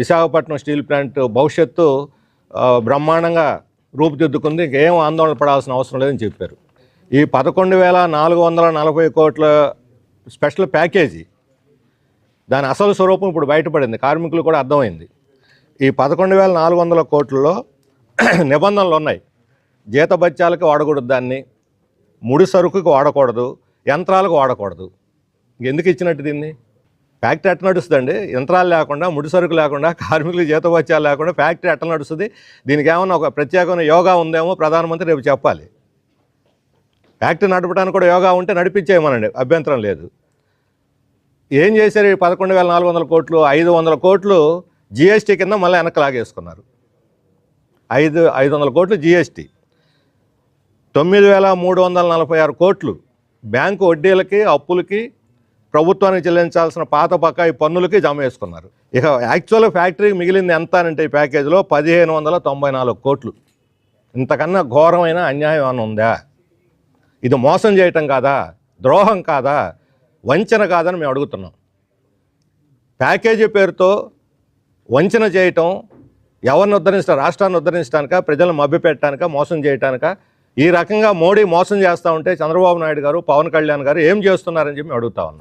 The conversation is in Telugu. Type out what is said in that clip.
విశాఖపట్నం స్టీల్ ప్లాంట్ భవిష్యత్తు బ్రహ్మాండంగా రూపుదిద్దుకుంది, ఇంకేం ఆందోళన పడాల్సిన అవసరం లేదని చెప్పారు. ఈ 11,440 కోట్ల స్పెషల్ ప్యాకేజీ దాని అసలు స్వరూపం ఇప్పుడు బయటపడింది, కార్మికులు కూడా అర్థమైంది. ఈ 11,400 కోట్లలో నిబంధనలు ఉన్నాయి. జీతభత్యాలకు వాడకూడదు, దాన్ని ముడి సరుకుకి వాడకూడదు, యంత్రాలకు వాడకూడదు. ఎందుకు ఇచ్చినట్టు దీన్ని? ఫ్యాక్టరీ ఎట్లా నడుస్తుందండి? యంత్రాలు లేకుండా, ముడి సరుకు లేకుండా, కార్మికులు జీతభత్యాలు లేకుండా ఫ్యాక్టరీ ఎట్లా నడుస్తుంది? దీనికి ఏమన్నా ఒక ప్రత్యేకమైన యోగా ఉందేమో ప్రధానమంత్రి రేపు చెప్పాలి. ఫ్యాక్టరీ నడపడానికి కూడా యోగా ఉంటే నడిపించేయమనండి, అభ్యంతరం లేదు. ఏం చేశారు? ఈ 11,400 కోట్లు, 500 కోట్లు జిఎస్టీ కింద మళ్ళీ వెనక్కి లాగేసుకున్నారు. 500 కోట్లు జిఎస్టీ, 9,346 కోట్లు బ్యాంకు వడ్డీలకి, అప్పులకి, ప్రభుత్వానికి చెల్లించాల్సిన పాత బకాయి పన్నులకి జమ వేసుకున్నారు. ఇక యాక్చువల్ ఫ్యాక్టరీకి మిగిలింది ఎంత అంటే ఈ ప్యాకేజీలో 1,594 కోట్లు. ఇంతకన్నా ఘోరమైన అన్యాయం అని ఉందా? ఇది మోసం చేయటం కాదా? ద్రోహం కాదా? వంచన కాదని మేము అడుగుతున్నాం. ప్యాకేజీ పేరుతో వంచన చేయటం ఎవరిని ఉద్ధరించడం? రాష్ట్రాన్ని ఉద్ధరించడానిక, ప్రజలను మభ్యపెట్టడానిక, మోసం చేయడానిక? ఈ రకంగా మోడీ మోసం చేస్తూ ఉంటే చంద్రబాబు నాయుడు గారు, పవన్ కళ్యాణ్ గారు ఏం చేస్తున్నారని చెప్పి అడుగుతా ఉన్నాం.